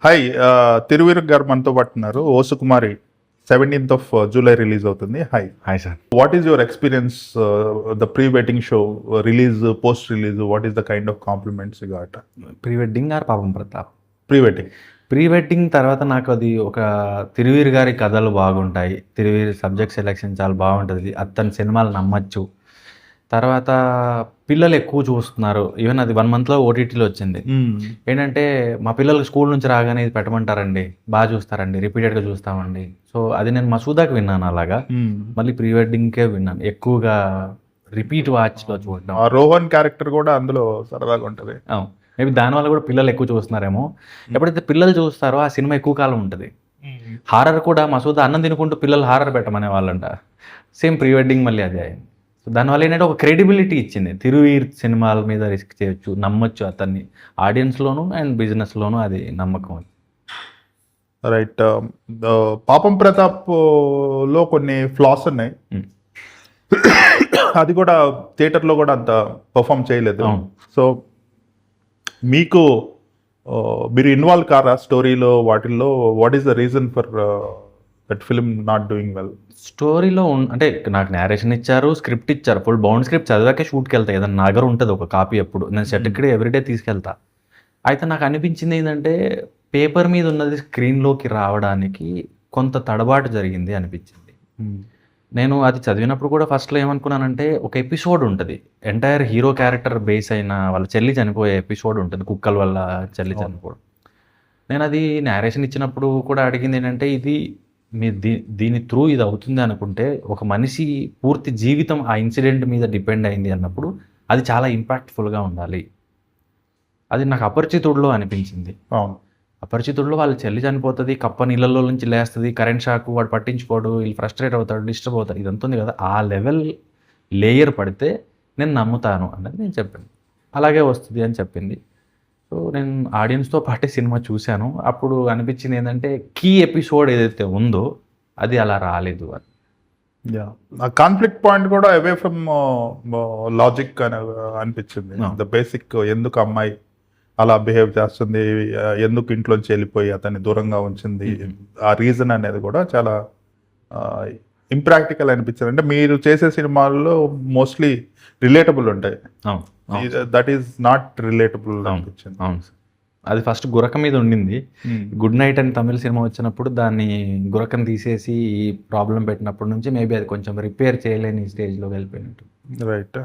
Hi Thiruveer గారు మనతో పాటు ఉన్నారు. O Sukumari 17th of July release అవుతుంది. Hi sir. What is your experience the pre wedding show release, post release? What is the kind of compliments you got? Pre wedding or Papam Pratap? Pre wedding. Pre wedding తర్వాత నాకు అది ఒక తిరువీరు గారి కథలు బాగుంటాయి, Thiruveer subject selection చాలా బాగుంటుంది, అతని సినిమాలు నమ్మచ్చు. తర్వాత పిల్లలు ఎక్కువ చూస్తున్నారు, ఈవెన్ అది 1 monthలో ఓటీటీలో వచ్చింది. ఏంటంటే మా పిల్లలు స్కూల్ నుంచి రాగానే ఇది పెట్టమంటారండి, బాగా చూస్తారండి, రిపీటెడ్గా చూస్తామండి. సో అది నేను మసూదాకి విన్నాను అలాగా, మళ్ళీ ప్రీ వెడ్డింగ్కే విన్నాను ఎక్కువగా, రిపీట్ వాచ్లో చూడడం. రోహన్ క్యారెక్టర్ కూడా అందులో సరదాగా ఉంటుంది. మేబీ దానివల్ల కూడా పిల్లలు ఎక్కువ చూస్తున్నారేమో. ఎప్పుడైతే పిల్లలు చూస్తారో ఆ సినిమా ఎక్కువ కాలం ఉంటుంది. హారర్ కూడా మసూదా అన్నం తినుకుంటూ పిల్లలు హారర్ పెట్టమనే వాళ్ళంట. సేమ్ ప్రీ వెడ్డింగ్ మళ్ళీ అదే అయింది. సో దానివల్ల ఏంటంటే ఒక క్రెడిబిలిటీ ఇచ్చింది. తిరువీర్ సినిమాల మీద రిస్క్ చేయొచ్చు, నమ్మొచ్చు అతన్ని, ఆడియన్స్లోను అండ్ బిజినెస్లోను అది నమ్మకం. రైట్. పాపం ప్రతాప్ లో కొన్ని ఫ్లాస్ ఉన్నాయి, అది కూడా థియేటర్లో కూడా అంత పర్ఫామ్ చేయలేదు. సో మీకు మీరు ఇన్వాల్వ్ కారా స్టోరీలో వాటిల్లో? What is the reason for that film not doing well? స్టోరీలో అంటే నాకు నేరేషన్ ఇచ్చారు, స్క్రిప్ట్ ఇచ్చారు, ఫుల్ బౌండ్ స్క్రిప్ట్ చదివాకే షూట్కి వెళ్తా. ఏదైనా నగర ఉంటుంది ఒక కాపీ, ఎప్పుడు నేను సెట్కి ఎవ్రీడే తీసుకెళ్తా. అయితే నాకు అనిపించింది ఏంటంటే పేపర్ మీద ఉన్నది స్క్రీన్లోకి రావడానికి కొంత తడబాటు జరిగింది అనిపించింది. నేను అది చదివినప్పుడు కూడా ఫస్ట్లో ఏమనుకున్నానంటే ఒక ఎపిసోడ్ ఉంటుంది, ఎంటైర్ హీరో క్యారెక్టర్ బేస్ అయిన వాళ్ళ చెల్లి చనిపోయే ఎపిసోడ్ ఉంటుంది, కుక్కల వల్ల చెల్లి చనిపోవడం. నేను అది నేరేషన్ ఇచ్చినప్పుడు కూడా అడిగింది ఏంటంటే, ఇది మీ దీని త్రూ ఇది అవుతుంది అనుకుంటే, ఒక మనిషి పూర్తి జీవితం ఆ ఇన్సిడెంట్ మీద డిపెండ్ అయింది అన్నప్పుడు అది చాలా ఇంపాక్ట్ఫుల్గా ఉండాలి. అది నాకు అపరిచితుడిలో అనిపించింది. అపరిచితుడిలో వాళ్ళ చెల్లి చనిపోతుంది, కప్ప నీళ్ళలో నుంచి లేస్తుంది, కరెంట్ షాక్, వాడు పట్టించుకోడు, వీళ్ళు ఫ్రస్ట్రేట్ అవుతాడు, డిస్టర్బ్ అవుతాడు, ఇదంతా ఉంది కదా, ఆ లెవెల్ లేయర్ పడితే నేను నమ్ముతాను అన్నది నేను చెప్పాను. అలాగే వస్తుంది అని చెప్పింది. సో నేను ఆడియన్స్తో పాటే సినిమా చూశాను. అప్పుడు అనిపించింది ఏంటంటే కీ ఎపిసోడ్ ఏదైతే ఉందో అది అలా రాలేదు అని. కాన్ఫ్లిక్ట్ పాయింట్ కూడా అవే ఫ్రమ్ లాజిక్ అని అనిపించింది. ద బేసిక్, ఎందుకు అమ్మాయి అలా బిహేవ్ చేస్తుంది, ఎందుకు ఇంట్లోంచి వెళ్ళిపోయి అతన్ని దూరంగా ఉంచింది, ఆ రీజన్ అనేది కూడా చాలా ఇంప్రాక్టికల్ అనిపించింది. అంటే మీరు చేసే సినిమాల్లో మోస్ట్లీ రిలేటబుల్ ఉంటాయి, దట్ ఈస్ నాట్ రిలేటబుల్ అనిపించింది. అవును సార్, అది ఫస్ట్ గురక మీద ఉండింది. గుడ్ నైట్ అని తమిళ సినిమా వచ్చినప్పుడు దాన్ని గురకను తీసేసి ఈ ప్రాబ్లం పెట్టినప్పటి నుంచి మేబీ అది కొంచెం రిపేర్ చేయలేని స్టేజ్లో వెళ్ళిపోయినట్టు. రైట్.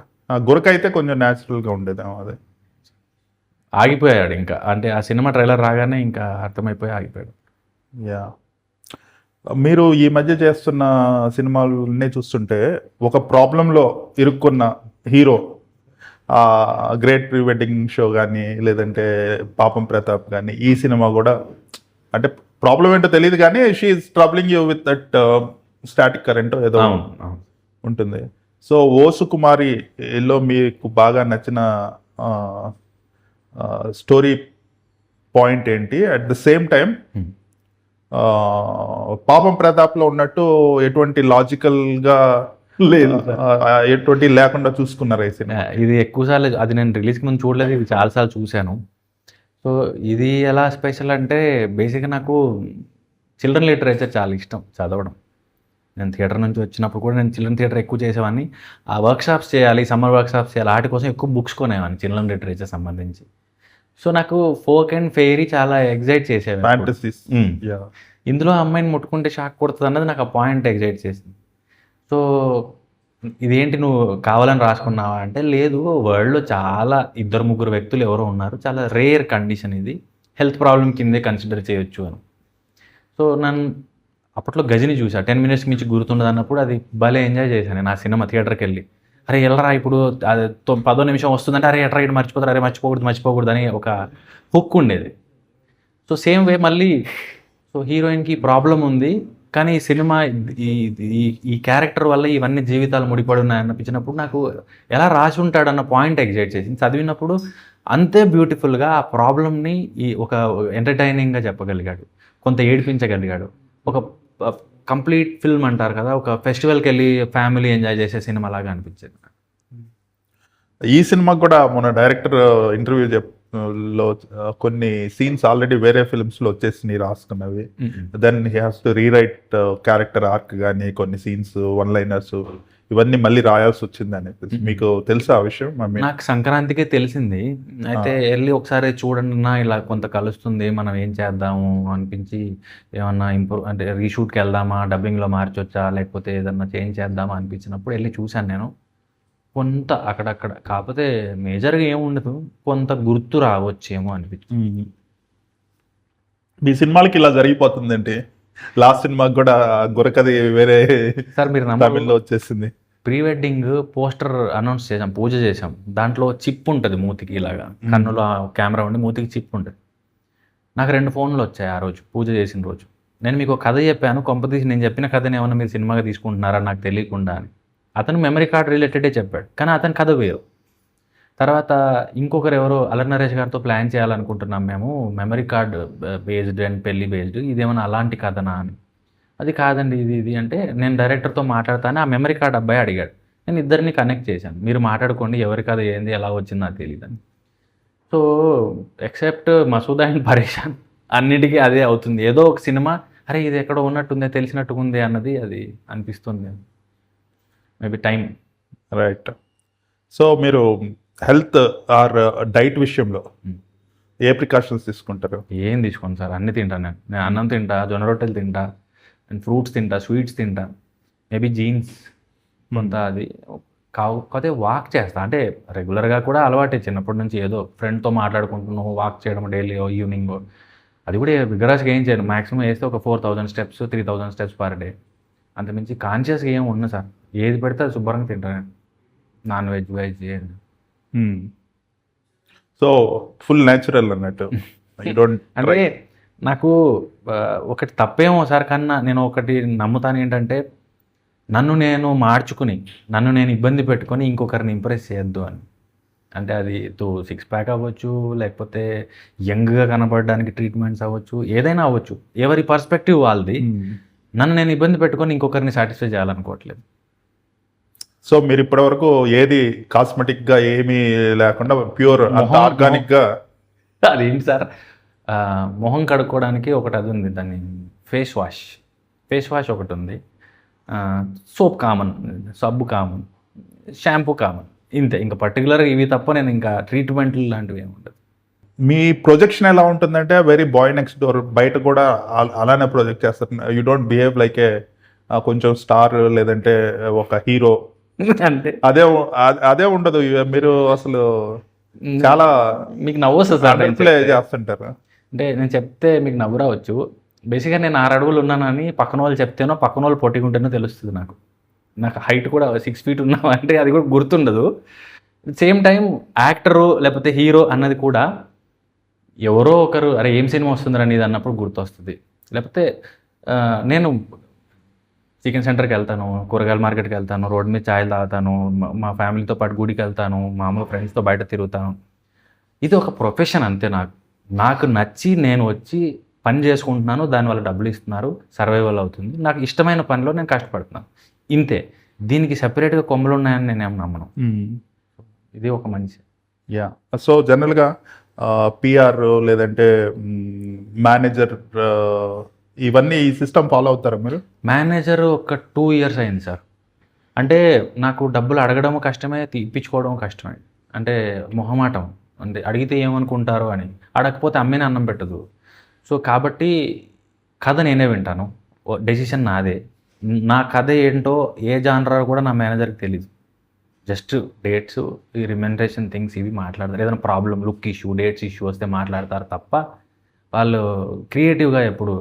గురక అయితే కొంచెం న్యాచురల్గా ఉండేదేమో, అదే ఆగిపోయాడు ఇంకా. అంటే ఆ సినిమా ట్రైలర్ రాగానే ఇంకా అర్థమైపోయి ఆగిపోయాడు. యా. మీరు ఈ మధ్య చేస్తున్న సినిమాలన్నీ చూస్తుంటే ఒక ప్రాబ్లంలో ఇరుక్కున్న hero, great pre wedding show కానీ లేదంటే పాపం ప్రతాప్ కానీ, ఈ సినిమా కూడా అంటే ప్రాబ్లం ఏంటో తెలియదు కానీ she's troubling you with that static current ఏదో ఉంటుంది. సో ఓ సుకుమారిలో మీకు బాగా నచ్చిన స్టోరీ పాయింట్ ఏంటి? అట్ ద సేమ్ టైం పాపం ప్రతాప్లో ఉన్నట్టు ఎటువంటి లాజికల్గా లేదు, ఎటువంటి లేకుండా చూసుకున్నారు ఈ సినిమా? ఇది ఎక్కువసార్లు, అది నేను రిలీజ్కి ముందు చూడలేదు, ఇది చాలాసార్లు చూశాను. సో ఇది ఎలా స్పెషల్ అంటే బేసిక్గా నాకు చిల్డ్రన్ లిటరేచర్ చాలా ఇష్టం చదవడం. నేను థియేటర్ నుంచి వచ్చినప్పుడు కూడా నేను చిల్డ్రన్ థియేటర్ ఎక్కువ చేసేవాడిని. ఆ వర్క్షాప్స్ చేయాలి, సమ్మర్ వర్క్షాప్స్ చేయాలి, వాటి కోసం ఎక్కువ బుక్స్ కొనేవాడిని చిల్డ్రన్ లిటరేచర్ సంబంధించి. సో నాకు ఫోక్ అండ్ ఫెయిరీ చాలా ఎగ్జైట్ చేసేవి. ఇందులో అమ్మాయిని ముట్టుకుంటే షాక్ కొడుతుంది అన్నది నాకు ఆ పాయింట్ ఎగ్జైట్ చేసింది. సో ఇదేంటి నువ్వు కావాలని రాసుకున్నావా అంటే, లేదు, వరల్డ్లో చాలా 2-3 వ్యక్తులు ఎవరో ఉన్నారు, చాలా రేర్ కండిషన్, ఇది హెల్త్ ప్రాబ్లం కిందే కన్సిడర్ చేయొచ్చు అని. సో నన్ను అప్పట్లో గజిని చూసా, 10 minutes మించి గుర్తుండదు అన్నప్పుడు అది భలే ఎంజాయ్ చేశాను నేను ఆ సినిమా థియేటర్కి వెళ్ళి. అరే వెళ్ళరా ఇప్పుడు అది 10వ నిమిషం వస్తుందంటే అరే ఎట్రా ఇటు మర్చిపోతారు, అరే మర్చిపోకూడదు అని ఒక హుక్ ఉండేది. సో సేమ్ వే మళ్ళీ సో హీరోయిన్కి ప్రాబ్లం ఉంది కానీ ఈ సినిమా ఈ క్యారెక్టర్ వల్ల ఇవన్నీ జీవితాలు ముడిపడి ఉన్నాయి అనిపించినప్పుడు నాకు ఎలా రాసి ఉంటాడన్న పాయింట్ ఎగ్జైట్ చేసింది. చదివినప్పుడు అంతే బ్యూటిఫుల్గా ఆ ప్రాబ్లమ్ని ఒక ఎంటర్టైనింగ్గా చెప్పగలిగాడు, కొంత ఏడిపించగలిగాడు. ఒక కంప్లీట్ ఫిల్మ్ అంటారు కదా, ఒక ఫెస్టివల్కి వెళ్ళి ఫ్యామిలీ ఎంజాయ్ చేసే సినిమా లాగా అనిపించింది. ఈ సినిమాకి కూడా మన డైరెక్టర్ ఇంటర్వ్యూ లో కొన్ని సీన్స్ ఆల్రెడీ వేరే ఫిల్మ్స్ లో వచ్చేసినాయి రాసుకున్నవి. Then he has to rewrite character arc కానీ కొన్ని సీన్స్ వన్ లైనర్స్ ఇవన్నీ మళ్ళీ రాయాల్సి వచ్చింది అని మీకు తెలుసా ఆ విషయం? నాకు సంక్రాంతికే తెలిసింది. అయితే వెళ్ళి ఒకసారి చూడండి నా ఇలా కొంత కలుస్తుంది, మనం ఏం చేద్దాము అనిపించి ఏమన్నా ఇంప్రూవ్ అంటే రీషూట్కి వెళ్దామా, డబ్బింగ్లో మార్చొచ్చా, లేకపోతే ఏదన్నా చేంజ్ చేద్దామా అనిపించినప్పుడు వెళ్ళి చూశాను నేను. కొంత అక్కడక్కడ, కాకపోతే మేజర్గా ఏముండదు, కొంత గుర్తు రావచ్చేమో అనిపించింది. మీ సినిమాలకి ఇలా జరిగిపోతుందండి. లాస్ట్ సినిమాకి కూడా గురకది వేరే సార్ మీరు తమిళ్లో వచ్చేసింది. ప్రీ వెడ్డింగ్ పోస్టర్ అనౌన్స్ చేసాం, పూజ చేసాం. దాంట్లో చిప్ ఉంటుంది మూతికి, ఇలాగా కన్నులో కెమెరా ఉండి మూతికి చిప్ ఉంటుంది. నాకు 2 ఫోన్లు వచ్చాయి ఆ రోజు, పూజ చేసిన రోజు. నేను మీకు కథ చెప్పాను, కొంపతీసి నేను చెప్పిన కథని ఏమన్నా మీరు సినిమాగా తీసుకుంటున్నారా నాకు తెలియకుండా అని. అతను మెమరీ కార్డ్ రిలేటెడే చెప్పాడు, కానీ అతని కథ వేరు. తర్వాత ఇంకొకరు ఎవరో అల్లరి నరేష్ గారితో ప్లాన్ చేయాలనుకుంటున్నాం మేము, మెమరీ కార్డ్ బేస్డ్ అండ్ పెళ్లి బేస్డ్, ఇదేమన్నా అలాంటి కథనా అని. అది కాదండి ఇది అంటే నేను డైరెక్టర్తో మాట్లాడతాను, ఆ మెమరీ కార్డ్ అబ్బాయి అడిగాడు. నేను ఇద్దరిని కనెక్ట్ చేశాను, మీరు మాట్లాడుకోండి, ఎవరి కథ ఏంది ఎలా వచ్చింది నాకు తెలియదని. సో ఎక్సెప్ట్ మసూదా అండ్ పరేషాన్ అన్నిటికీ అదే అవుతుంది. ఏదో ఒక సినిమా అరే ఇది ఎక్కడో ఉన్నట్టుందే, తెలిసినట్టుకుంది అన్నది అది అనిపిస్తుంది. Maybe time. రైట్. సో మీరు హెల్త్ ఆర్ డైట్ విషయంలో ఏ ప్రికాషన్స్ తీసుకుంటారు? ఏం తీసుకోండి సార్, అన్నీ తింటాను నేను అన్నం తింటా, జొన్న రొట్టెలు తింటా, నేను ఫ్రూట్స్ తింటా, స్వీట్స్ తింటా, మేబీ జీన్స్ కొంత అది కాకపోతే వాక్ చేస్తా. అంటే రెగ్యులర్గా కూడా అలవాటే, చిన్నప్పటి నుంచి ఏదో ఫ్రెండ్తో మాట్లాడుకుంటున్నావు వాక్ చేయడం డైలీ ఈవినింగ్, అది కూడా విగరస్గా ఏం చేయను. మ్యాక్సిమం వేస్తే ఒక 4000 స్టెప్స్ 3000 స్టెప్స్ పర్ డే, అంతమించి కాన్షియస్గా ఏం ఉన్నా సార్. ఏది పెడితే అది శుభ్రంగా తింటాను, నాన్ వెజ్ వెజ్ ఏది. సో ఫుల్ న్యాచురల్ అన్నట్టు. అంటే నాకు ఒకటి తప్పేమో సార్, కన్నా నేను ఒకటి నమ్ముతాను ఏంటంటే, నన్ను నేను మార్చుకుని, నన్ను నేను ఇబ్బంది పెట్టుకొని ఇంకొకరిని ఇంప్రెస్ చేయొద్దు అని. అంటే అది 6 ప్యాక్ అవ్వచ్చు, లేకపోతే యంగ్గా కనబడడానికి ట్రీట్మెంట్స్ అవ్వచ్చు, ఏదైనా అవ్వచ్చు, ఎవరి పర్స్పెక్టివ్ వాళ్ళది. నన్ను నేను ఇబ్బంది పెట్టుకొని ఇంకొకరిని సాటిస్ఫై చేయాలనుకోవట్లేదు. సో మీరు ఇప్పటి వరకు ఏది కాస్మెటిక్ గా ఏమీ లేకుండా ప్యూర్ ఆర్గానిక్ గా? అదేంటి సార్, మొహం కడుక్కోవడానికి ఒకటి అది ఉంది, దాన్ని ఫేస్ వాష్ ఒకటి ఉంది, సోప్ కామన్, సబ్బు కామన్, షాంపూ కామన్, ఇంతే. ఇంకా పర్టికులర్గా ఇవి తప్ప నేను ఇంకా ట్రీట్మెంట్లు లాంటివి ఏమి ఉండదు. మీ ప్రొజెక్షన్ ఎలా ఉంటుందంటే వెరీ బాయ్ నెక్స్ట్ డోర్, బయట కూడా అలానే ప్రొజెక్ట్ చేస్తారు. యూ డోంట్ బిహేవ్ లైక్ ఏ కొంచెం స్టార్ లేదంటే ఒక హీరో అంటే అదే ఉండదు. మీరు అసలు చాలా మీకు నవ్వు వస్తుంది సార్ ప్లే చేస్తుంటారు. అంటే నేను చెప్తే మీకు నవ్వు రావచ్చు. బేసిక్గా నేను 6 అడుగులు ఉన్నానని పక్కన వాళ్ళు చెప్తేనో, పక్కన వాళ్ళు పొట్టిగుంటేనో తెలుస్తుంది నాకు హైట్ కూడా 6 feet ఉన్నావు అంటే అది కూడా గుర్తుండదు. సేమ్ టైం యాక్టరు లేకపోతే హీరో అన్నది కూడా ఎవరో ఒకరు అరే ఏం సినిమా వస్తుందని ఇది అన్నప్పుడు గుర్తొస్తుంది. లేకపోతే నేను చికెన్ సెంటర్కి వెళ్తాను, కూరగాయల మార్కెట్కి వెళ్తాను, రోడ్ మీద ఛాయలు తాగుతాను, మా ఫ్యామిలీతో పాటు గుడికి వెళ్తాను, మామూలు ఫ్రెండ్స్తో బయట తిరుగుతాను. ఇది ఒక ప్రొఫెషన్ అంతే. నాకు నచ్చి నేను వచ్చి పని చేసుకుంటున్నాను, దానివల్ల డబ్బులు ఇస్తున్నారు, సర్వైవల్ అవుతుంది. నాకు ఇష్టమైన పనిలో నేను కష్టపడుతున్నాను, ఇంతే. దీనికి సెపరేట్గా కొమ్మలు ఉన్నాయని నేనేం నమ్మను. ఇది ఒక మనిషి. యా. సో జనరల్గా పిఆర్ లేదంటే మేనేజర్ ఇవన్నీ ఈ సిస్టమ్ ఫాలో అవుతారా మీరు? మేనేజర్ ఒక 2 years అయింది సార్. అంటే నాకు డబ్బులు అడగడం కష్టమే, ఇప్పించుకోవడం కష్టమే. అంటే మొహమాటం, అంటే అడిగితే ఏమనుకుంటారో అని, అడగకపోతే అమ్మేనే అన్నం పెట్టదు. సో కాబట్టి కథ నేనే వింటాను, డెసిషన్ నాదే. నా కథ ఏంటో ఏ జానరా కూడా నా మేనేజర్కి తెలియదు. జస్ట్ డేట్స్, ఈ రిమెండరేషన్ థింగ్స్ ఇవి మాట్లాడతారు. ఏదైనా problem, look issue, dates issue వస్తే మాట్లాడతారు తప్ప వాళ్ళు క్రియేటివ్గా ఎప్పుడు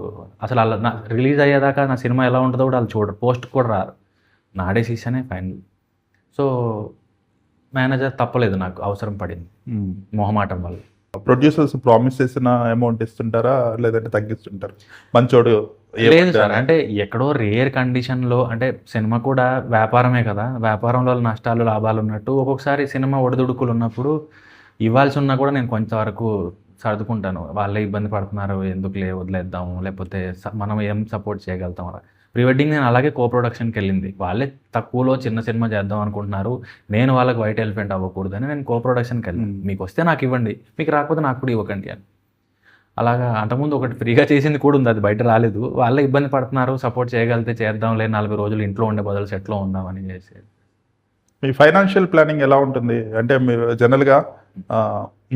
అసలు వాళ్ళ నా రిలీజ్ అయ్యేదాకా నా సినిమా ఎలా ఉంటుందో కూడా వాళ్ళు చూడరు, పోస్ట్ కూడా రారు. నా డెసిషనే ఫైనల్. సో మేనేజర్ తప్పలేదు, నాకు అవసరం పడింది మొహమాటం వల్ల. ప్రొడ్యూసర్స్ ప్రామిస్ చేసిన అమౌంట్ ఇస్తుంటారా లేదంటే తగ్గిస్తుంటారు? మంచోడు లేదు సార్, అంటే ఎక్కడో రేర్ కండిషన్లో, అంటే సినిమా కూడా వ్యాపారమే కదా, వ్యాపారంలో నష్టాలు లాభాలు ఉన్నట్టు ఒక్కొక్కసారి సినిమా ఒడిదుడుకులు ఉన్నప్పుడు ఇవ్వాల్సి ఉన్నా కూడా నేను కొంతవరకు సర్దుకుంటాను. వాళ్ళే ఇబ్బంది పడుతున్నారు, ఎందుకులే వదిలేద్దాము, లేకపోతే మనం ఏం సపోర్ట్ చేయగలుగుతాం. ప్రీ వెడ్డింగ్ నేను అలాగే కో ప్రొడక్షన్కి వెళ్ళింది. వాళ్ళే తక్కువలో చిన్న సినిమా చేద్దాం అనుకుంటున్నారు, నేను వాళ్ళకి వైట్ ఎలిఫెంట్ అవ్వకూడదని నేను కో ప్రొడక్షన్కి వెళ్ళాను. మీకు వస్తే నాకు ఇవ్వండి, మీకు రాకపోతే నాకు కూడా ఇవ్వకండి అని. అలాగా అంతకుముందు ఒకటి ఫ్రీగా చేసింది కూడా ఉంది, అది బయట రాలేదు. వాళ్ళే ఇబ్బంది పడుతున్నారు, సపోర్ట్ చేయగలిగితే చేద్దాంలే, 40 రోజులు ఇంట్లో ఉండే బదులు సెట్లో ఉందామని చేసేది. మీ ఫైనాన్షియల్ ప్లానింగ్ ఎలా ఉంటుంది? అంటే మీరు జనరల్గా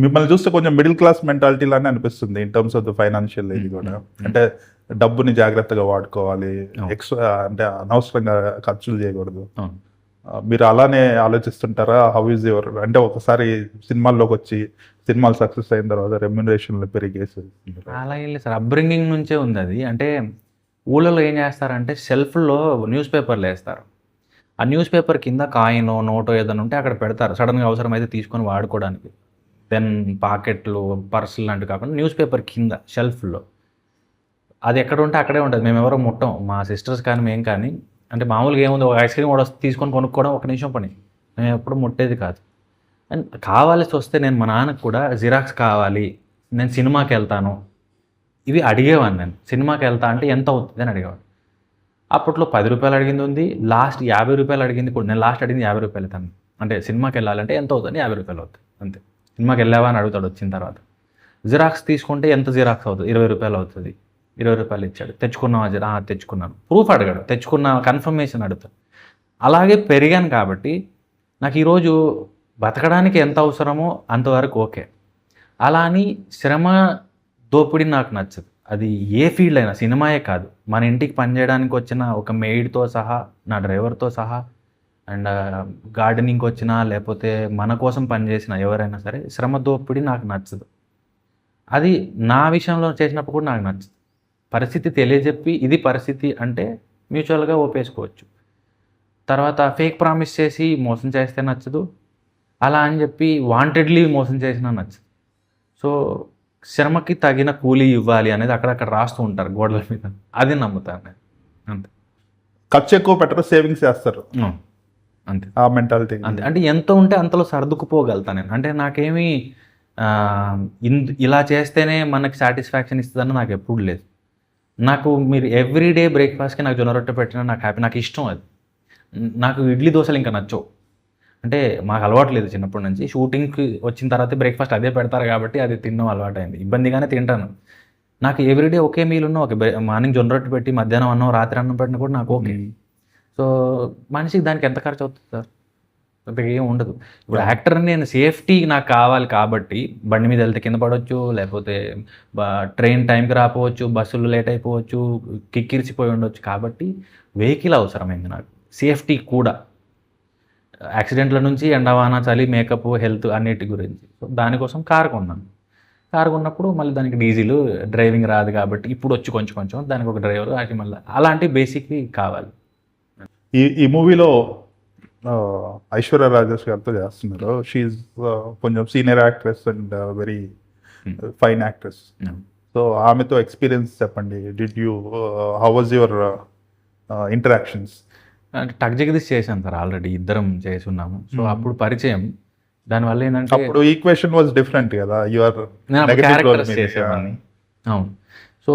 మిమ్మల్ని చూస్తే కొంచెం మిడిల్ క్లాస్ మెంటాలిటీ లానే అనిపిస్తుంది in terms of the financial ఇది కూడా. అంటే డబ్బుని జాగ్రత్తగా వాడుకోవాలి, ఎక్స్ట్రా అంటే అనవసరంగా ఖర్చులు చేయకూడదు. మీరు అలానే ఆలోచిస్తుంటారా? హౌ ఈజ్ యువర్, అంటే ఒకసారి సినిమాల్లోకి వచ్చి సినిమాలు సక్సెస్ అయిన తర్వాత రెమ్యునరేషన్లు పెరిగేసి? అలా ఏం లేదు సార్, అప్బ్రింగింగ్ నుంచే ఉంది అది. అంటే ఊళ్ళలో ఏం చేస్తారంటే షెల్ఫ్లో న్యూస్ పేపర్లు వేస్తారు. ఆ న్యూస్ పేపర్ కింద కాయినో నోటో ఏదైనా ఉంటే అక్కడ పెడతారు, సడన్గా అవసరమైతే తీసుకొని వాడుకోవడానికి. దెన్ పాకెట్లు, పర్సులు లాంటివి కాకుండా న్యూస్ పేపర్ కింద షెల్ఫ్లో అది ఎక్కడ ఉంటే అక్కడే ఉంటుంది. మేము ఎవరో ముట్టం, మా సిస్టర్స్ కానీ మేము కానీ. అంటే మామూలుగా ఏముంది, ఒక ఐస్ క్రీమ్ కూడా తీసుకొని కొనుక్కోవడం ఒక నిమిషం పని, మేము ఎప్పుడు ముట్టేది కాదు. అండ్ కావాల్సి వస్తే నేను మా నాన్నకు కూడా జిరాక్స్ కావాలి, నేను సినిమాకి వెళ్తాను, ఇవి అడిగేవాడిని. నేను సినిమాకి వెళ్తా అంటే ఎంత అవుతుంది అని అడిగేవాడు. అప్పట్లో 10 రూపాయలు అడిగింది ఉంది, లాస్ట్ 50 రూపాయలు అడిగింది కూడా. నేను లాస్ట్ అడిగింది 50 రూపాయలు తను. అంటే సినిమాకి వెళ్ళాలంటే ఎంత అవుతుంది, 50 రూపాయలు అవుతుంది అంతే. సినిమాకి వెళ్ళావా అని అడుగుతాడు వచ్చిన తర్వాత. జిరాక్స్ తీసుకుంటే ఎంత జిరాక్స్ అవుతుంది, 20 రూపాయలు అవుతుంది. 20 రూపాయలు ఇచ్చాడు. తెచ్చుకున్నావా? తెచ్చుకున్నాను. ప్రూఫ్ అడిగాడు, తెచ్చుకున్న కన్ఫర్మేషన్ అడుగుతాడు. అలాగే పెరిగాను కాబట్టి నాకు ఈరోజు బతకడానికి ఎంత అవసరమో అంతవరకు ఓకే. అలా అని శ్రమ దోపిడీ నాకు నచ్చదు. అది ఏ ఫీల్డ్ అయినా, సినిమాయే కాదు, మన ఇంటికి పనిచేయడానికి వచ్చిన ఒక మెయిడ్తో సహా, నా డ్రైవర్తో సహా, అండ్ గార్డెనింగ్కి వచ్చిన, లేకపోతే మన కోసం పనిచేసిన ఎవరైనా సరే, శ్రమ దోపిడీ నాకు నచ్చదు. అది నా విషయంలో చేసినప్పుడు కూడా నాకు నచ్చదు. పరిస్థితి తెలియజెప్పి ఇది పరిస్థితి అంటే మ్యూచువల్గా ఒప్పేసుకోవచ్చు. తర్వాత ఫేక్ ప్రామిస్ చేసి మోసం చేస్తే నచ్చదు, అలా అని చెప్పి వాంటెడ్లీ మోసం చేసినా నచ్చదు. సో శ్రమకి తగిన కూలీ ఇవ్వాలి అనేది అక్కడక్కడ రాస్తూ ఉంటారు గోడల మీద, అది నమ్ముతాను నేను. అంతే. ఖర్చు ఎక్కువ పెట్టరు, సేవింగ్స్ చేస్తారు, అంతే. ఆ మెంటాలిటీ అంతే. అంటే ఎంత ఉంటే అంతలో సర్దుకుపోగలుగుతాను నేను. అంటే నాకేమీ ఇలా చేస్తేనే మనకి సాటిస్ఫాక్షన్ ఇస్తుందని నాకు ఎప్పుడు లేదు. నాకు మీరు ఎవ్రీడే బ్రేక్ఫాస్ట్కి నాకు జొన్న రొట్టె పెట్టినా నాకు హ్యాపీ, నాకు ఇష్టం అది. నాకు ఇడ్లీ దోశలు ఇంకా నచ్చవు. అంటే మాకు అలవాటు లేదు చిన్నప్పటి నుంచి. షూటింగ్కి వచ్చిన తర్వాత బ్రేక్ఫాస్ట్ అదే పెడతారు కాబట్టి అది తినడం అలవాటు అయింది. ఇబ్బందిగానే తింటాను. నాకు ఎవ్రీడే ఒకే మీల్ ఉన్న, ఒక మార్నింగ్ జొన్న రొట్టె పెట్టి మధ్యాహ్నం అన్నం రాత్రి అన్నం పెట్టినా కూడా నాకు ఓకే. సో మనిషికి దానికి ఎంత ఖర్చు అవుతుంది సార్? అంతగా ఏం ఉండదు. ఇప్పుడు యాక్టర్ నేను సేఫ్టీ నాకు కావాలి కాబట్టి బండి మీద వెళ్తే కింద పడవచ్చు, లేకపోతే ట్రైన్ టైంకి రాకపోవచ్చు, బస్సులు లేట్ అయిపోవచ్చు, కిక్కిరిసిపోయి ఉండొచ్చు. కాబట్టి వెహికల్ అవసరమైంది నాకు, సేఫ్టీ కూడా. యాక్సిడెంట్ల నుంచి ఎండవాన, చలి, మేకప్, హెల్త్ అన్నిటి గురించి. సో దానికోసం కారు కొన్నాను. కారు కొన్నప్పుడు మళ్ళీ దానికి డీజిల్, డ్రైవింగ్ రాదు కాబట్టి ఇప్పుడు వచ్చి కొంచెం దానికి ఒక డ్రైవర్, అది మళ్ళీ అలాంటి బేసిక్వి కావాలి. ఈ మూవీలో ఐశ్వర్య రాజేష్ గారితో చేస్తున్నారు. షీఈ్ కొంచెం senior actress and very fine actress. So ఆమెతో ఎక్స్పీరియన్స్ చెప్పండి. Did you how was your interactions? అంటే టక్ జగదీష్ చేశాను సార్, ఆల్రెడీ ఇద్దరం చేసి ఉన్నాము. సో అప్పుడు పరిచయం. దానివల్ల ఏంటంటే అప్పుడు ఈక్వేషన్ వాజ్ డిఫరెంట్ కదా, యువర్ క్యారెక్టర్స్ చేసేవాడిని. అవును. సో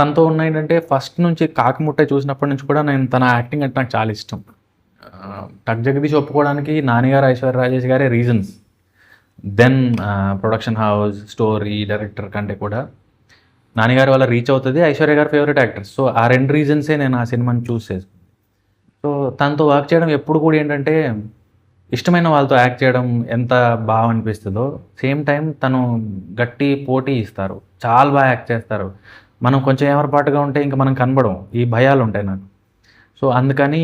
తనతో ఉన్న ఏంటంటే ఫస్ట్ నుంచి కాకిముట్ట చూసినప్పటి నుంచి కూడా నేను తన యాక్టింగ్ అంటే నాకు చాలా ఇష్టం. టక్ జగదీష్ ఒప్పుకోవడానికి నాన్నగారు, ఐశ్వర్య రాజేష్ గారే reasons. Then production house, story, director కంటే కూడా నాన్నగారి వల్ల రీచ్ అవుతుంది, ఐశ్వర్య గారు ఫేవరెట్ యాక్టర్స్. సో ఆ 2 రీజన్సే నేను ఆ సినిమాని చూస్ చేసుకున్నాను. సో తనతో వర్క్ చేయడం ఎప్పుడు కూడా ఏంటంటే ఇష్టమైన వాళ్ళతో యాక్ట్ చేయడం ఎంత బాగా అనిపిస్తుందో, సేమ్ టైం తను గట్టి పోటీ ఇస్తారు, చాలా బాగా యాక్ట్ చేస్తారు. మనం కొంచెం ఏమరపాటుగా ఉంటే ఇంకా మనం కనబడం, ఈ భయాలు ఉంటాయి నాకు. సో అందుకని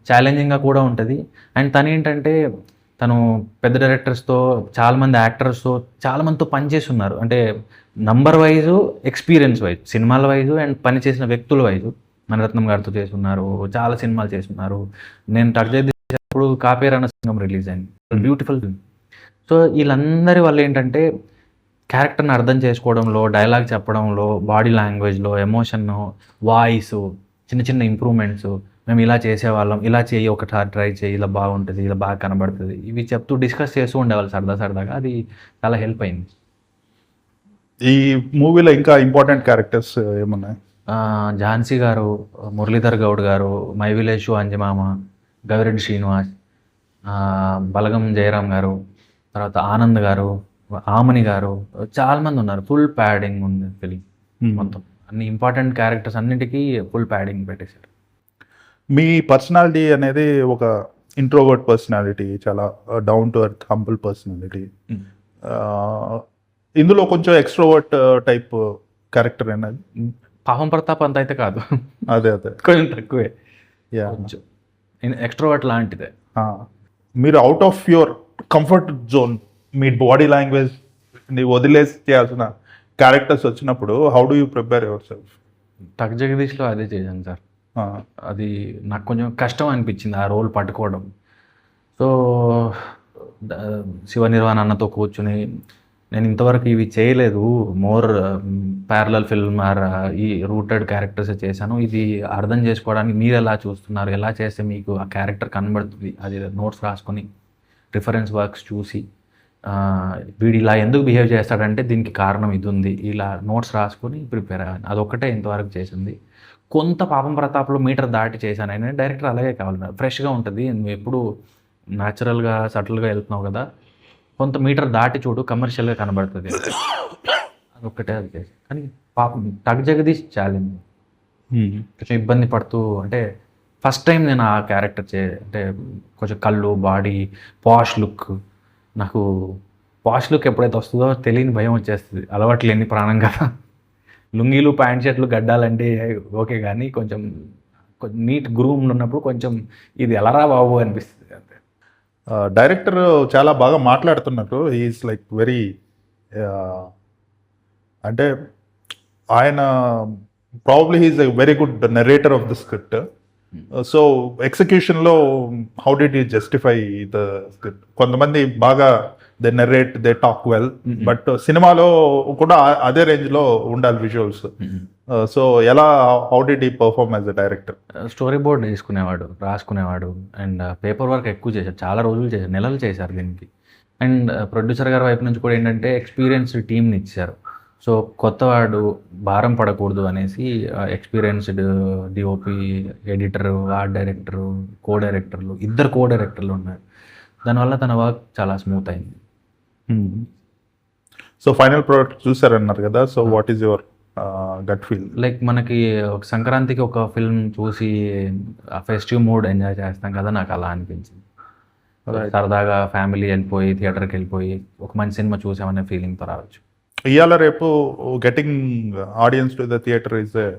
ఛాలెంజింగ్గా కూడా ఉంటుంది. అండ్ తను ఏంటంటే తను పెద్ద డైరెక్టర్స్తో, చాలామంది యాక్టర్స్తో, చాలామందితో పనిచేసి ఉన్నారు. అంటే నంబర్ వైజు, ఎక్స్పీరియన్స్ వైజ్, సినిమాల వైజు అండ్ పనిచేసిన వ్యక్తుల వైజు. మణిరత్నం గారితో చేసి ఉన్నారు, చాలా సినిమాలు చేసి ఉన్నారు. నేను టక్ చేసినప్పుడు కాపేరన్న సింగం రిలీజ్ అయింది, బ్యూటిఫుల్ ఫిల్మ్. సో వీళ్ళందరి వల్ల ఏంటంటే క్యారెక్టర్ని అర్థం చేసుకోవడంలో, డైలాగ్ చెప్పడంలో, బాడీ లాంగ్వేజ్లో, ఎమోషన్, వాయిస్, చిన్న చిన్న ఇంప్రూవ్మెంట్స్, మేము ఇలా చేసేవాళ్ళం, ఇలా చేయి, ఒకసారి ట్రై చేయి, ఇలా బాగుంటుంది, ఇలా బాగా కనబడుతుంది, ఇవి చెప్తూ డిస్కస్ చేస్తూ ఉండేవాళ్ళు సరదాగా. అది చాలా హెల్ప్ అయింది. ఈ మూవీలో ఇంకా ఇంపార్టెంట్ క్యారెక్టర్స్ ఏమున్నాయి? ఝాన్సీ గారు, మురళీధర్ గౌడ్ గారు, my village show అంజమామ, Gavireddy Srinivas, బలగం జయరాం గారు, తర్వాత ఆనంద్ గారు, ఆమని గారు, చాలా మంది ఉన్నారు. ఫుల్ ప్యాడింగ్ ఉంది ఫిలిం మొత్తం. అన్ని ఇంపార్టెంట్ క్యారెక్టర్స్ అన్నిటికీ ఫుల్ ప్యాడింగ్ పెట్టేశారు. మీ పర్సనాలిటీ అనేది ఒక ఇంట్రోవర్ట్ పర్సనాలిటీ, చాలా down to earth humble personality. ఇందులో కొంచెం ఎక్స్ట్రోవర్ట్ టైప్ క్యారెక్టర్ అనేది. పాపం ప్రతాప్ అంత అయితే కాదు, అదే కొంచెం తక్కువే, యా. కొంచెం ఎక్స్ట్రోవర్ట్ లాంటిదే. మీరు out of your comfort zone, me body language ని వదిలేసి చేయాల్సిన క్యారెక్టర్స్ వచ్చినప్పుడు how do you prepare your self? టక్ జగదీష్లో అదే చేశాను సార్. అది నాకు కొంచెం కష్టం అనిపించింది ఆ రోల్ పట్టుకోవడం. సో శివ నిర్వాణ అన్నతో కూర్చుని నేను ఇంతవరకు ఇవి చేయలేదు, మోర్ ప్యారలల్ ఫిల్మ్ ఆర్ ఈ రూటెడ్ క్యారెక్టర్స్ చేశాను, ఇది అర్థం చేసుకోవడానికి మీరు ఎలా చూస్తున్నారు, ఎలా చేస్తే మీకు ఆ క్యారెక్టర్ కనబడుతుంది, అది నోట్స్ రాసుకొని రిఫరెన్స్ వర్క్స్ చూసి వీడు ఇలా ఎందుకు బిహేవ్ చేస్తాడంటే దీనికి కారణం ఇది ఉంది, ఇలా నోట్స్ రాసుకొని ప్రిపేర్ అయ్యాను. అదొక్కటే ఇంతవరకు చేసింది. కొంత పాపం ప్రతాప్లో మీటర్ దాటి చేశాను. అయినా డైరెక్టర్ అలాగే కావాలి, ఫ్రెష్గా ఉంటుంది, నువ్వు ఎప్పుడు న్యాచురల్గా సటిల్గా వెళ్తున్నావు కదా, కొంత మీటర్ దాటి చూడు, కమర్షియల్గా కనబడుతుంది, అదొక్కటే అది చేసి. కానీ పాపం టక్ జగదీష్ ఛాలెంజ్, కొంచెం ఇబ్బంది పడుతూ, అంటే ఫస్ట్ టైం నేను ఆ క్యారెక్టర్ అంటే కొంచెం కళ్ళు, బాడీ, పాష్ లుక్. నాకు పాష్ లుక్ ఎప్పుడైతే వస్తుందో తెలియని భయం వచ్చేస్తుంది, అలవాట్లు లేని ప్రాణం కదా. లుంగీలు, ప్యాంట్ షర్ట్లు, గడ్డాలంటే ఓకే, కానీ కొంచెం నీట్ గ్రూమ్ ఉన్నప్పుడు కొంచెం ఇది ఎలారా బాబు అనిపిస్తుంది అంతే. డైరెక్టర్ చాలా బాగా మాట్లాడుతున్నారు. ఈజ్ లైక్ వెరీ, అంటే ఆయన probably he is a very good narrator of the script. So ఎగ్జిక్యూషన్లో how did you justify the script? కొంతమంది బాగా they narrate, they talk well, but సినిమాలో కూడా అదే రేంజ్లో ఉండాలి విజువల్స్. సో ఎలా, how did he perform as a director? Storyboard వేసుకునేవాడు, రాసుకునేవాడు, అండ్ పేపర్ వర్క్ ఎక్కువ చేశారు, చాలా రోజులు చేశారు, నెలలు చేశారు దీనికి. అండ్ ప్రొడ్యూసర్ గారి వైపు నుంచి కూడా ఏంటంటే ఎక్స్పీరియన్స్డ్ టీమ్ని ఇచ్చారు. సో కొత్తవాడు భారం పడకూడదు అనేసి experienced DOP, editor, art director, co డైరెక్టర్లు, ఇద్దరు కో డైరెక్టర్లు ఉన్నారు. దానివల్ల తన వర్క్ చాలా స్మూత్ అయింది. సో ఫైనల్ ప్రోడక్ట్ చూసారన్నారు కదా, so what is your gut feel? Like మనకి ఒక సంక్రాంతికి ఒక ఫిల్మ్ చూసి ఆ ఫెస్టివ్ మూడ్ ఎంజాయ్ చేస్తాం కదా, నాకు అలా అనిపించింది. సరదాగా ఫ్యామిలీ వెళ్ళిపోయి థియేటర్కి వెళ్ళిపోయి ఒక మంచి సినిమా చూసామనే ఫీలింగ్తో రావచ్చు. ఇవాళ రేపు getting audience to the theatre is a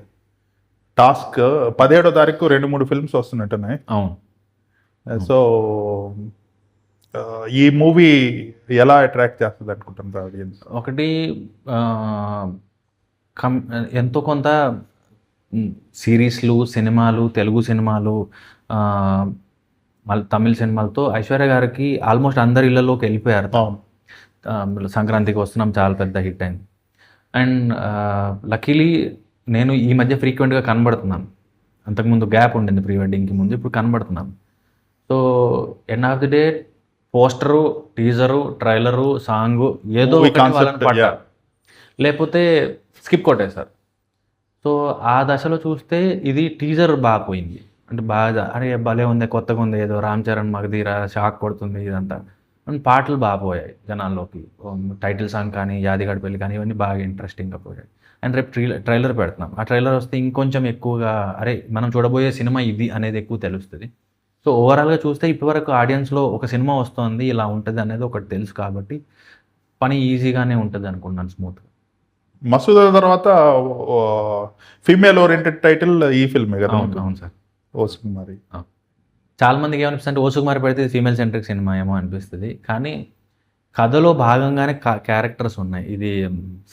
task. 17వ తారీఖు 2-3 ఫిల్మ్స్ వస్తున్నట్టున్నాయి. అవును. సో ఈ మూవీ ఎలా అట్రాక్ట్ చేస్తుంది అనుకుంటున్నారు ఆడియన్స్? ఒకటి ఎంతో కొంత సిరీస్లు, సినిమాలు, తెలుగు సినిమాలు, మళ్ళీ తమిళ సినిమాలతో ఐశ్వర్య గారికి ఆల్మోస్ట్ అందరి ఇళ్లలోకి వెళ్ళిపోయారు. సంక్రాంతికి వస్తున్నాం చాలా పెద్ద హిట్ అయింది. అండ్ లక్కీలీ నేను ఈ మధ్య ఫ్రీక్వెంట్గా కనబడుతున్నాను. అంతకుముందు గ్యాప్ ఉండింది ప్రీ వెడ్డింగ్కి ముందు, ఇప్పుడు కనబడుతున్నాను. So end of the day poster, teaser, trailer, song ఏదో పడ్డారు, లేకపోతే స్కిప్ కొట్టేశారు. సో ఆ దశలో చూస్తే ఇది టీజర్ బాగా పోయింది, అంటే బాగా అరే భలే ఉంది, కొత్తగా ఉంది, ఏదో రామ్ చరణ్ మగధీరా షాక్ కొడుతుంది ఇదంతా. అండ్ పాటలు బాగా పోయాయి జనాల్లోకి, టైటిల్ సాంగ్ కానీ, యాదిగాడి పెళ్ళి కానీ, ఇవన్నీ బాగా ఇంట్రెస్టింగ్గా పోయాయి. అండ్ రేపు ట్రైలర్ పెడుతున్నాం, ఆ ట్రైలర్ వస్తే ఇంకొంచెం ఎక్కువగా అరే మనం చూడబోయే సినిమా ఇది అనేది ఎక్కువ తెలుస్తుంది. సో ఓవరాల్గా చూస్తే ఇప్పటివరకు ఆడియన్స్లో ఒక సినిమా వస్తుంది ఇలా ఉంటుంది అనేది ఒకటి తెలుసు, కాబట్టి పని ఈజీగానే ఉంటుంది అనుకున్నాను, స్మూత్గా. మసూదా తర్వాత ఫీమేల్ ఓరియంటెడ్ టైటిల్ ఈ ఫిల్మే కదా? అవును సార్. ఓ సుకుమారి. చాలా మందికి ఏమనిపిస్తుంది అంటే ఓ సుకుమారి పెడితే ఫీమేల్ సెంట్రిక్ సినిమా ఏమో అనిపిస్తుంది, కానీ కథలో భాగంగానే క్యారెక్టర్స్ ఉన్నాయి. ఇది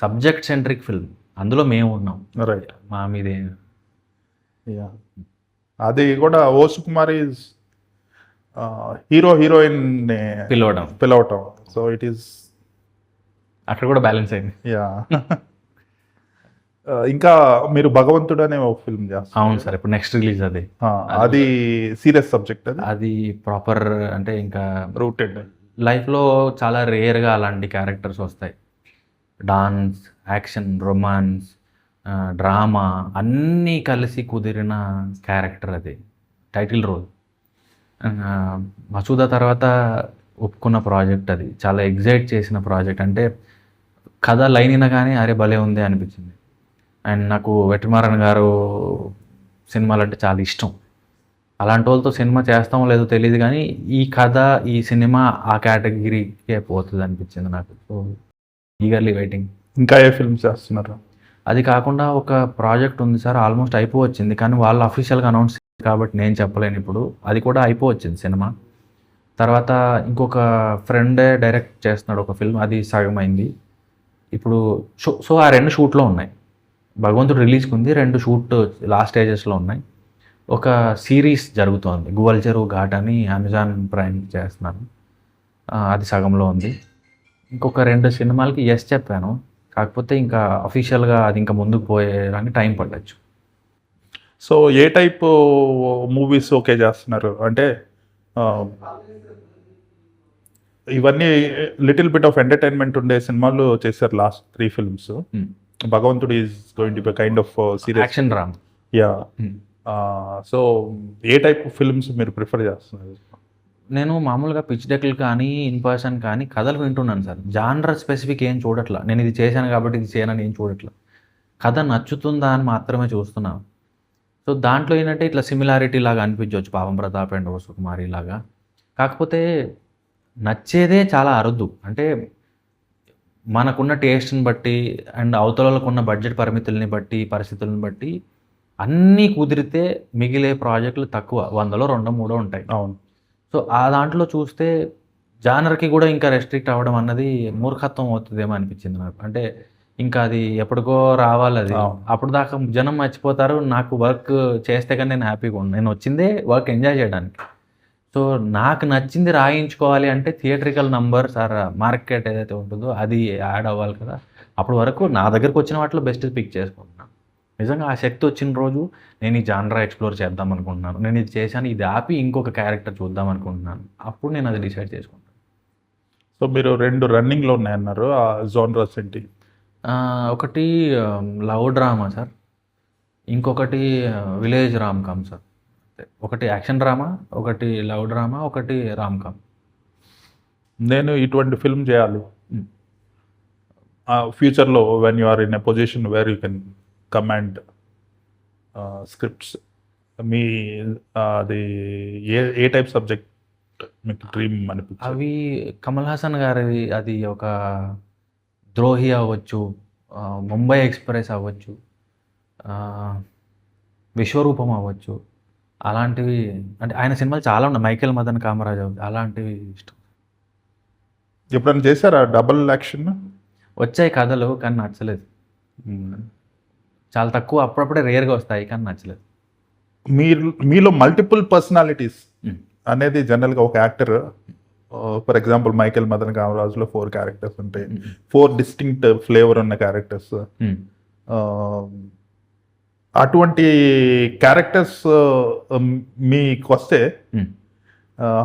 సబ్జెక్ట్ సెంట్రిక్ ఫిల్మ్, అందులో మేము ఉన్నాం, రైట్, మా మీదే. అది కూడా ఓ సుకుమారి హీరో హీరోయిన్ పిలవటం, సో ఇట్ ఈస్ అక్కడ కూడా బ్యాలెన్స్ అయింది. యా. ఇంకా మీరు భగవంతుడు అనే ఒక ఫిల్మ్ చేస్తారు. అవును సార్, ఇప్పుడు నెక్స్ట్ రిలీజ్ అది. అది సీరియస్ సబ్జెక్ట్, అది ప్రాపర్, అంటే ఇంకా రూటెడ్. లైఫ్లో చాలా రేర్గా అలాంటి క్యారెక్టర్స్ వస్తాయి. డాన్స్, యాక్షన్, రొమాన్స్ డ్రామా అన్నీ కలిసి కుదిరిన క్యారెక్టర్ అది, టైటిల్ రోల్. మసూదా తర్వాత ఒప్పుకున్న ప్రాజెక్ట్ అది, చాలా ఎగ్జైట్ చేసిన ప్రాజెక్ట్. అంటే కథ లైన్ అయినా కానీ అరే భలే ఉంది అనిపించింది. అండ్ నాకు వెట్రిమారన్ గారు సినిమాలు అంటే చాలా ఇష్టం. అలాంటి వాళ్ళతో సినిమా చేస్తామో లేదో తెలియదు కానీ ఈ కథ, ఈ సినిమా ఆ కేటగిరీకే పోతుంది అనిపించింది నాకు. So eagerly waiting. ఇంకా ఏ ఫిల్మ్స్ చేస్తున్నారు? అది కాకుండా ఒక ప్రాజెక్ట్ ఉంది సార్, ఆల్మోస్ట్ అయిపోవచ్చింది కానీ వాళ్ళు అఫీషియల్గా అనౌన్స్ కాబట్టి నేను చెప్పలేను ఇప్పుడు. అది కూడా అయిపోవచ్చింది సినిమా. తర్వాత ఇంకొక ఫ్రెండే డైరెక్ట్ చేస్తున్నాడు ఒక ఫిల్మ్, అది సగం అయింది ఇప్పుడు. సో ఆ 2 షూట్లో ఉన్నాయి. భగవంతుడు రిలీజ్కి ఉంది, 2 షూట్ లాస్ట్ స్టేజెస్లో ఉన్నాయి. ఒక సిరీస్ జరుగుతోంది, గువల్ చెరువు ఘాట్ అని, అమెజాన్ ప్రైమ్ చేస్తున్నాను, అది సగంలో ఉంది. ఇంకొక 2 సినిమాలకి ఎస్ చెప్పాను, కాకపోతే ఇంకా అఫీషియల్గా అది ఇంకా ముందుకు పోయేదానికి టైం పట్టచ్చు. సో ఏ టైప్ మూవీస్ ఓకే చేస్తున్నారు అంటే ఇవన్నీ లిటిల్ బిట్ ఆఫ్ ఎంటర్టైన్మెంట్ ఉండే సినిమాలు చేశారు లాస్ట్ 3 ఫిల్మ్స్. భగవంతుడు is going to be kind of serious action drama. Yeah. So A type of films మీరు ప్రిఫర్ చేస్తున్నారు? నేను మామూలుగా పిచ్ డెక్లు కానీ ఇన్ పర్సన్ కానీ కథలు వింటున్నాను సార్. జానర్ స్పెసిఫిక్ ఏం చూడట్లా, నేను ఇది చేశాను కాబట్టి ఇది చేయనని ఏం చూడట్లా, కథ నచ్చుతుందా అని మాత్రమే చూస్తున్నాను. సో దాంట్లో ఏంటంటే ఇట్లా సిమిలారిటీ లాగా అనిపించవచ్చు, పాపం ప్రతాప్ అండ్ సుకుమారి లాగా. కాకపోతే నచ్చేదే చాలా అరుదు. అంటే మనకున్న టేస్ట్ని బట్టి అండ్ అవతలకున్న బడ్జెట్ పరిమితుల్ని బట్టి, పరిస్థితులను బట్టి అన్నీ కుదిరితే మిగిలే ప్రాజెక్టులు తక్కువ, 100లో 2 3 ఉంటాయి. అవును. సో ఆ దాంట్లో చూస్తే జానర్కి కూడా ఇంకా రెస్ట్రిక్ట్ అవ్వడం అన్నది మూర్ఖత్వం అవుతుందేమో అనిపించింది నాకు. అంటే ఇంకా అది ఎప్పటికో రావాలి, అది అప్పుడు దాకా జనం మర్చిపోతారు. నాకు వర్క్ చేస్తే కానీ నేను హ్యాపీగా ఉన్నాను, నేను వచ్చిందే వర్క్ ఎంజాయ్ చేయడానికి. సో నాకు నచ్చింది రాయించుకోవాలి అంటే థియేట్రికల్ నంబర్ సార్, మార్కెట్ ఏదైతే ఉంటుందో అది యాడ్ అవ్వాలి కదా. అప్పటి వరకు నా దగ్గరకు వచ్చిన వాటిలో బెస్ట్ పిక్ చేసుకుంటున్నాను. నిజంగా ఆ శక్తి వచ్చిన రోజు నేను ఈ జానరా ఎక్స్ప్లోర్ చేద్దాం అనుకుంటున్నాను, నేను ఇది చేశాను, ఇది ఆపి ఇంకొక క్యారెక్టర్ చూద్దాం అనుకుంటున్నాను, అప్పుడు నేను అది డిసైడ్ చేసుకుంటాను. సో మీరు 2 రన్నింగ్లో ఉన్నాయన్నారు, ఆ జోనర్స్ ఏంటి? ఒకటి లవ్ డ్రామా సార్, ఇంకొకటి విలేజ్ రామ్ కామ్ సార్. ఒకటి యాక్షన్ డ్రామా, ఒకటి లవ్ డ్రామా, ఒకటి రామ్ కామ్. నేను ఇటువంటి ఫిల్మ్ చేయాలి ఫ్యూచర్లో when you are in a position where you can command scripts. మీ అది ఏ టైప్ సబ్జెక్ట్ మీకు డ్రీమ్ అనిపించింది? అవి కమల్ హాసన్ గారి, అది ఒక ద్రోహి అవ్వచ్చు, ముంబై ఎక్స్ప్రెస్ అవ్వచ్చు, విశ్వరూపం అవ్వచ్చు, అలాంటివి. అంటే ఆయన సినిమాలు చాలా ఉన్నాయి, మైకేల్ మదన్ కామరాజ్ అవ్వచ్చు, అలాంటివి ఇష్టం. ఎప్పుడైనా చేశారా డబుల్ యాక్షన్? వచ్చాయి కథలు కానీ నచ్చలేదు, చాలా తక్కువ, అప్పుడప్పుడే రేర్గా వస్తాయి కానీ నచ్చలేదు. మీలో మల్టిపుల్ పర్సనాలిటీస్ అనేది జనరల్గా ఒక actor, for example Michael Madan కామరాజ్లో 4 క్యారెక్టర్స్ ఉంటాయి, 4 డిస్టింక్ట్ ఫ్లేవర్ ఉన్న క్యారెక్టర్స్. అటువంటి క్యారెక్టర్స్ మీకు వస్తే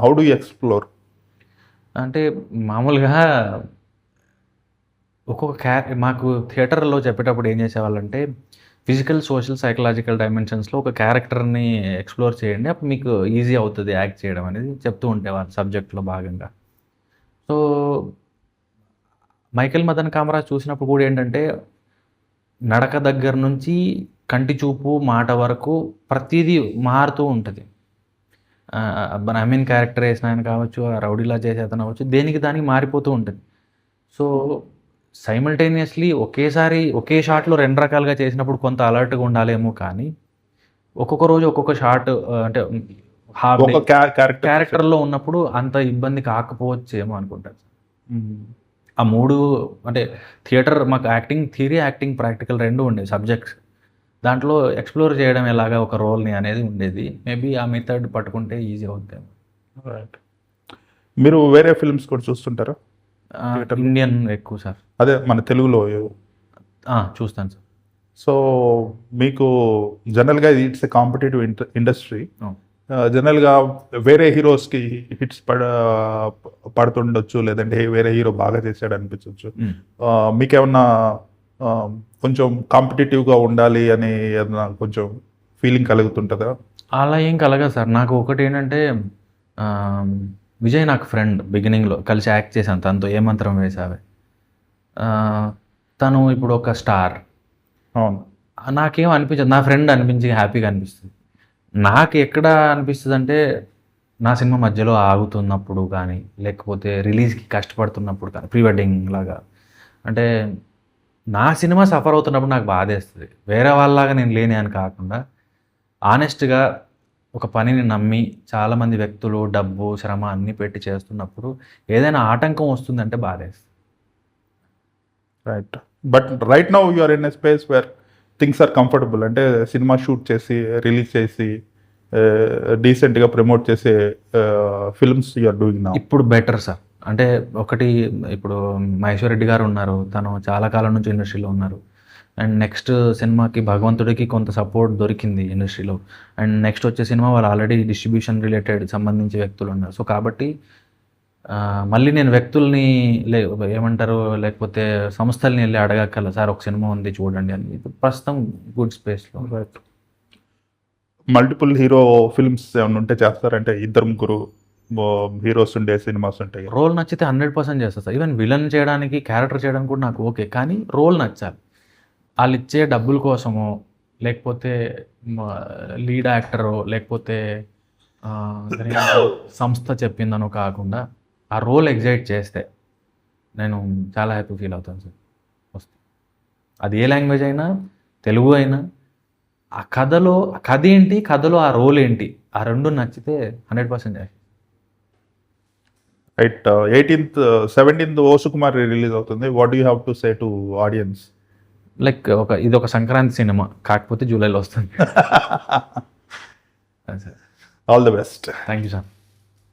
హౌ డు యూ ఎక్స్ప్లోర్? అంటే మామూలుగా ఒక్కొక్క మాకు థియేటర్లో చెప్పేటప్పుడు ఏం చేసేవాళ్ళంటే ఫిజికల్, సోషల్, సైకలాజికల్ డైమెన్షన్స్లో ఒక క్యారెక్టర్ని ఎక్స్ప్లోర్ చేయండి, అప్పుడు మీకు ఈజీ అవుతుంది యాక్ట్ చేయడం అనేది చెప్తూ ఉండేవాళ్ళు సబ్జెక్ట్లో భాగంగా. సో మైకేల్ మదన్ కామరాజ్ చూసినప్పుడు కూడా ఏంటంటే నడక దగ్గర నుంచి కంటి చూపు, మాట వరకు ప్రతిదీ మారుతూ ఉంటుంది. ఐ క్యారెక్టర్ వేసిన ఆయన కావచ్చు, రౌడీలా చేసే అతను అవ్వచ్చు, దేనికి దానికి మారిపోతూ ఉంటుంది. సో సైమల్టేనియస్లీ ఒకేసారి ఒకే షాట్లో 2 రకాలుగా చేసినప్పుడు కొంత అలర్ట్గా ఉండాలేమో, కానీ ఒక్కొక్క రోజు ఒక్కొక్క షాట్ అంటే క్యారెక్టర్లో ఉన్నప్పుడు అంత ఇబ్బంది కాకపోవచ్చేమో అనుకుంటాను. ఆ 3 అంటే థియేటర్ మాకు యాక్టింగ్ థియరీ, యాక్టింగ్ ప్రాక్టికల్ 2 ఉండేవి సబ్జెక్ట్స్. దాంట్లో ఎక్స్ప్లోర్ చేయడం ఎలాగా ఒక రోల్ని అనేది ఉండేది. మేబీ ఆ మెథడ్ పట్టుకుంటే ఈజీ అవుతుంది. రైట్. మీరు వేరే ఫిల్మ్స్ కూడా చూస్తుంటారా? ఇండియన్ ఎక్కువ సార్. అదే మన తెలుగులో చూస్తాను సార్. సో మీకు జనరల్గా ఇట్స్ ఎ కాంపిటేటివ్ ఇండస్ట్రీ. జనరల్గా వేరే హీరోస్కి హిట్స్ పడుతుండొచ్చు, లేదంటే వేరే హీరో బాగా చేశాడు అనిపించవచ్చు. మీకేమన్నా కొంచెం కాంపిటేటివ్గా ఉండాలి అని ఏదైనా కొంచెం ఫీలింగ్ కలుగుతుంటుందా? అలా ఏం కలగదు సార్. నాకు ఒకటి ఏంటంటే విజయ్ నాకు ఫ్రెండ్ బిగినింగ్‌లో కలిసి యాక్ట్ చేశాను తనతో 'ఏ మంత్రం వేశావే'. తను ఇప్పుడు ఒక స్టార్. అవును. నాకేం అనిపించదు. నా ఫ్రెండ్ అనిపించి హ్యాపీగా అనిపిస్తుంది. నాకు ఎక్కడ అనిపిస్తదంటే, నా సినిమా మధ్యలో ఆగుతున్నప్పుడు కానీ, లేకపోతే రిలీజ్‌కి కష్టపడుతున్నప్పుడు కానీ, ప్రీ వెడ్డింగ్ లాగా. అంటే నా సినిమా సఫర్ అవుతున్నప్పుడు నాకు బాధేస్తది. వేరే వాళ్ళలాగా నేను లేనే అని కాకుండా, ఆనెస్ట్‌గా ఒక పనిని నమ్మి చాలామంది వ్యక్తులు, డబ్బు, శ్రమ అన్నీ పెట్టి చేస్తున్నప్పుడు ఏదైనా ఆటంకం వస్తుందంటే బాధేస్తది. Right. But right now you are in a space where things are comfortable. అంటే సినిమా షూట్ చేసి, రిలీజ్ చేసి, డీసెంట్‌గా ప్రమోట్ చేసే films you are doing now. ఇప్పుడు బెటర్ సార్. అంటే ఒకటి ఇప్పుడు మహేశ్వర్ రెడ్డి గారు ఉన్నారు. తను చాలా కాలం నుంచి ఇండస్ట్రీలో ఉన్నారు. అండ్ నెక్స్ట్ సినిమాకి భగవంతుడికి కొంత సపోర్ట్ దొరికింది ఇండస్ట్రీలో. అండ్ నెక్స్ట్ వచ్చే సినిమా వాళ్ళు ఆల్రెడీ డిస్ట్రిబ్యూషన్ రిలేటెడ్ సంబంధించి వ్యక్తులు ఉన్నారు. సో కాబట్టి మళ్ళీ నేను వ్యక్తుల్ని ఏమంటారు లేకపోతే సంస్థల్ని వెళ్ళి అడగక్కర్ల సార్ ఒక సినిమా ఉంది చూడండి అని. ఇప్పుడు ప్రస్తుతం గుడ్ స్పేస్‌లో. రైట్. మల్టిపుల్ హీరో ఫిల్మ్స్ ఏమన్నా ఉంటే చేస్తారంటే ఇద్దరు ముగ్గురు హీరోస్ ఉండే సినిమాస్ ఉంటాయి. రోల్ నచ్చితే 100% చేస్తా సార్. ఈవెన్ విలన్ చేయడానికి, క్యారెక్టర్ చేయడానికి కూడా నాకు ఓకే. కానీ రోల్ నచ్చాలి. ఆళ్ళిచ్చే డబ్బుల కోసమో, లేకపోతే లీడ్ యాక్టరో, లేకపోతే దాన్నేమంటారు సంస్థ చెప్పిందనో కాకుండా, ఆ రోల్ ఎగ్జైట్ చేస్తే నేను చాలా హ్యాపీ ఫీల్ అవుతాను సార్. వస్తే అది ఏ లాంగ్వేజ్ అయినా, తెలుగు అయినా, ఆ కథలో ఆ కథ ఏంటి, కథలో ఆ రోల్ ఏంటి, ఆ 2 నచ్చితే 100% చేస్తా. రైట్. 18th 17th ఓ సుకుమార్ రిలీజ్ అవుతుంది. What do you have to say to audience? Like ఇదొక సంక్రాంతి సినిమా. కాకపోతే జూలైలో వస్తుంది. All the best. Thank you sir.